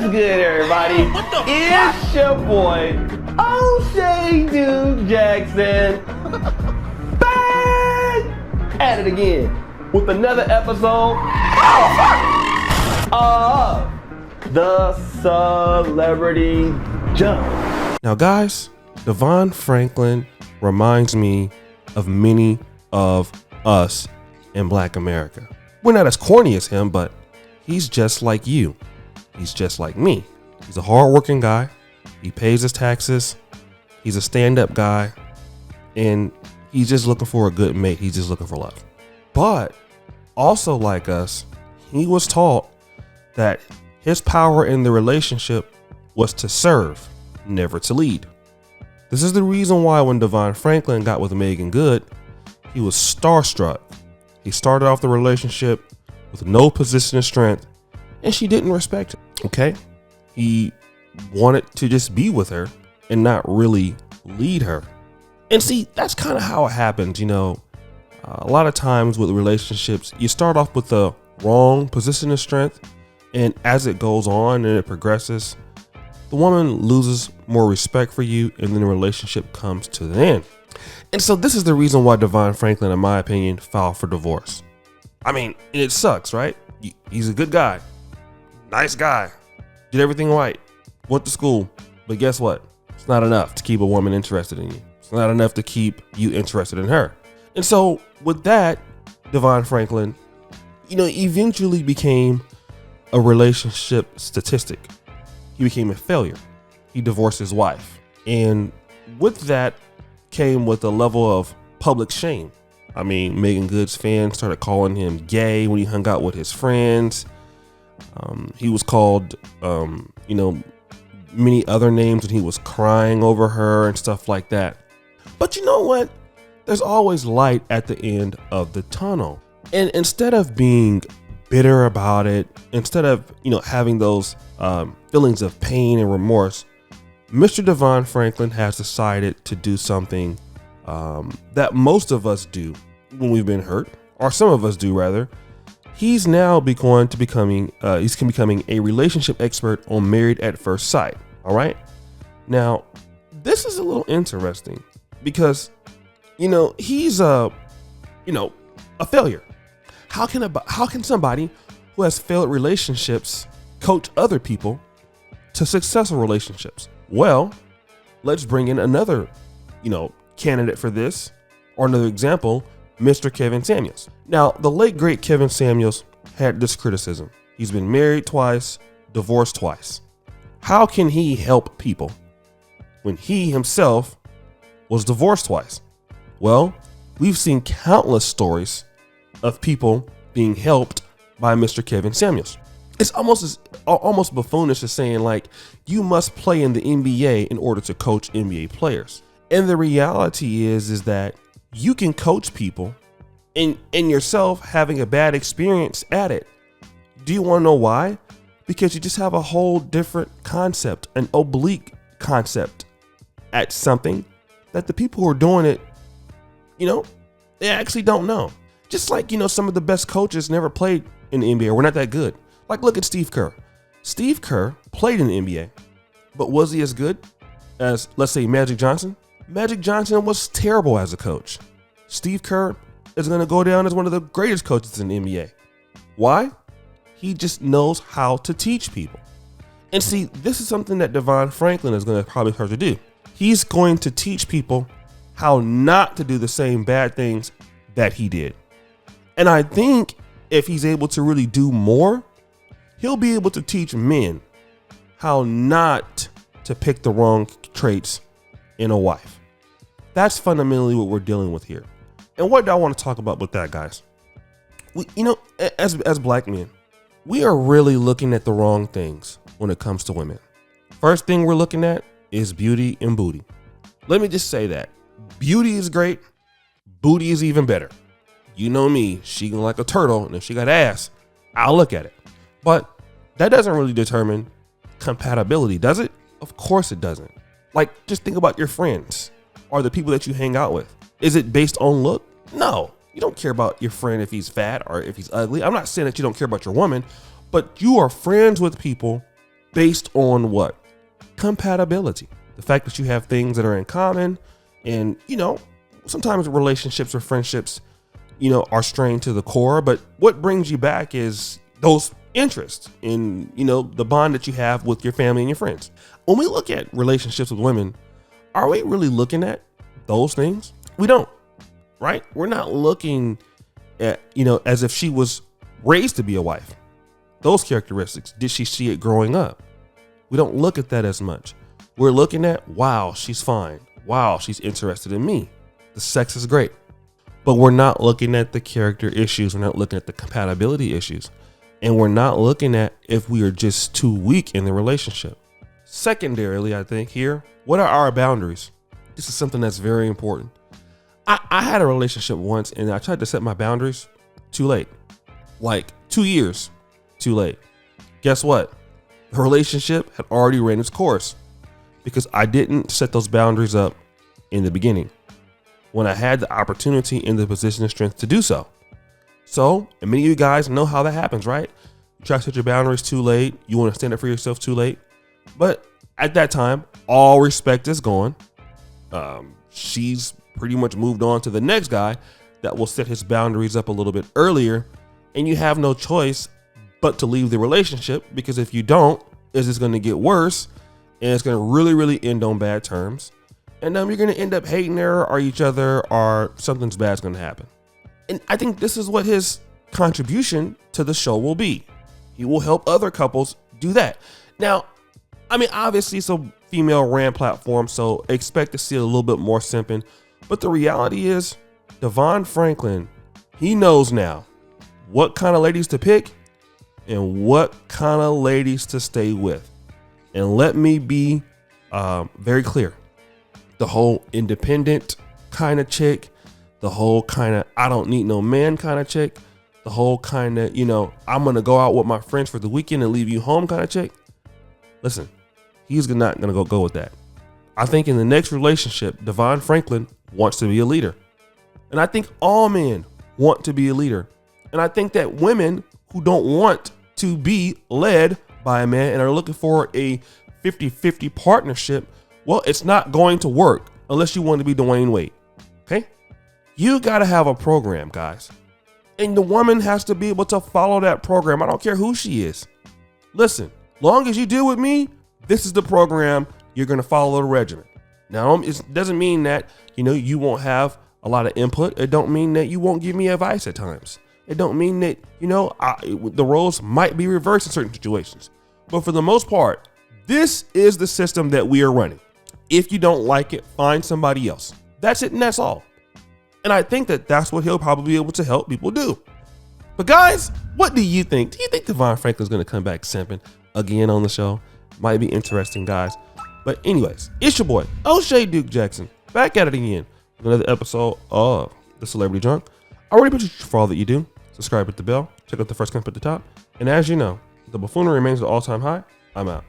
What's good, everybody? It's your boy, O'Shea Duke Jackson. Back at it again with another episode of the Celebrity Jump. Now, guys, DeVon Franklin reminds me of many of us in Black America. We're not as corny as him, but he's just like you. He's just like me. He's a hardworking guy. He pays his taxes. He's a stand-up guy. And he's just looking for a good mate. He's just looking for love. But also like us, he was taught that his power in the relationship was to serve, never to lead. This is the reason why when DeVon Franklin got with Meagan Good, he was starstruck. He started off the relationship with no position of strength, and she didn't respect him, okay? He wanted to just be with her and not really lead her. And see, that's kind of how it happens, you know. A lot of times with relationships, you start off with the wrong position of strength, and as it goes on and it progresses, the woman loses more respect for you, and then the relationship comes to the end. And so this is the reason why DeVon Franklin, in my opinion, filed for divorce. I mean, it sucks, right? He's a good guy. Nice guy, did everything right, went to school, but guess what? It's not enough to keep a woman interested in you. It's not enough to keep you interested in her. And so with that, DeVon Franklin, you know, eventually became a relationship statistic. He became a failure. He divorced his wife. And with that came with a level of public shame. I mean, Meagan Good's fans started calling him gay when he hung out with his friends. He was called, many other names, and he was crying over her and stuff like that. But you know what? There's always light at the end of the tunnel. And instead of being bitter about it, instead of, having those feelings of pain and remorse, Mr. DeVon Franklin has decided to do something that most of us do when we've been hurt, or some of us do rather. He's now becoming a relationship expert on Married at First Sight. All right. Now, this is a little interesting because, he's a failure. How can somebody who has failed relationships coach other people to successful relationships? Well, let's bring in another, candidate for this, or another example, Mr. Kevin Samuels. Now, the late great Kevin Samuels had this criticism. He's been married twice, divorced twice. How can he help people when he himself was divorced twice? Well, we've seen countless stories of people being helped by Mr. Kevin Samuels. It's almost buffoonish as saying, like, you must play in the NBA in order to coach NBA players. And the reality is that you can coach people and yourself having a bad experience at it. Do you want to know why? Because you just have a whole different concept, an oblique concept at something that the people who are doing it, they actually don't know. Just like, some of the best coaches never played in the NBA. We're not that good. Like, look at Steve Kerr. Steve Kerr played in the NBA, but was he as good as, let's say, Magic Johnson? Magic Johnson was terrible as a coach. Steve Kerr is going to go down as one of the greatest coaches in the NBA. Why? He just knows how to teach people. And see, this is something that DeVon Franklin is going to probably start to do. He's going to teach people how not to do the same bad things that he did. And I think if he's able to really do more, he'll be able to teach men how not to pick the wrong traits in a wife. That's fundamentally what we're dealing with here. And what do I want to talk about with that, guys? We, as black men, we are really looking at the wrong things when it comes to women. First thing we're looking at is beauty and booty. Let me just say that. Beauty is great. Booty is even better. You know me, she like a turtle, and if she got ass, I'll look at it. But that doesn't really determine compatibility, does it? Of course it doesn't. Like, just think about your friends or the people that you hang out with. Is it based on look? No. You don't care about your friend if he's fat or if he's ugly. I'm not saying that you don't care about your woman, but you are friends with people based on what? Compatibility. The fact that you have things that are in common, and sometimes relationships or friendships, are strained to the core, but what brings you back is those interests in, the bond that you have with your family and your friends. When we look at relationships with women, are we really looking at those things? We don't, right? We're not looking at, as if she was raised to be a wife. Those characteristics, did she see it growing up? We don't look at that as much. We're looking at, wow, she's fine. Wow, she's interested in me. The sex is great. But we're not looking at the character issues. We're not looking at the compatibility issues. And we're not looking at if we are just too weak in the relationship. Secondarily, I think here, what are our boundaries? This is something that's very important. I had a relationship once and I tried to set my boundaries too late. Like 2 years too late. Guess what? The relationship had already ran its course because I didn't set those boundaries up in the beginning when I had the opportunity in the position of strength to do so. So, and many of you guys know how that happens, right? You try to set your boundaries too late. You want to stand up for yourself too late. But at that time, all respect is gone. She's pretty much moved on to the next guy that will set his boundaries up a little bit earlier. And you have no choice but to leave the relationship, because if you don't, it's just going to get worse and it's going to really, really end on bad terms. And you're going to end up hating her or each other, or something's bad's going to happen. And I think this is what his contribution to the show will be. He will help other couples do that. Now, obviously it's a female ran platform, so expect to see a little bit more simping. But the reality is, DeVon Franklin, he knows now what kind of ladies to pick and what kind of ladies to stay with. And let me be very clear. The whole independent kind of chick, the whole kind of I don't need no man kind of chick, the whole kind of, I'm going to go out with my friends for the weekend and leave you home kind of chick. Listen, he's not going to go with that. I think in the next relationship, DeVon Franklin wants to be a leader. And I think all men want to be a leader. And I think that women who don't want to be led by a man and are looking for a 50-50 partnership, well, it's not going to work unless you want to be Dwayne Wade. Okay? You got to have a program, guys. And the woman has to be able to follow that program. I don't care who she is. Listen, long as you deal with me, this is the program. You're going to follow the regimen. Now, it doesn't mean that, you won't have a lot of input. It don't mean that you won't give me advice at times. It don't mean that, the roles might be reversed in certain situations. But for the most part, this is the system that we are running. If you don't like it, find somebody else. That's it, and that's all. And I think that that's what he'll probably be able to help people do. But guys, what do you think? Do you think DeVon Franklin's going to come back simping again on the show? Might be interesting, guys. But anyways, it's your boy, O'Shea Duke Jackson, back at it again with another episode of The Celebrity Drunk. I really appreciate you for all that you do. Subscribe, hit the bell, check out the first comment at the top. And as you know, the buffoonery remains at all-time high. I'm out.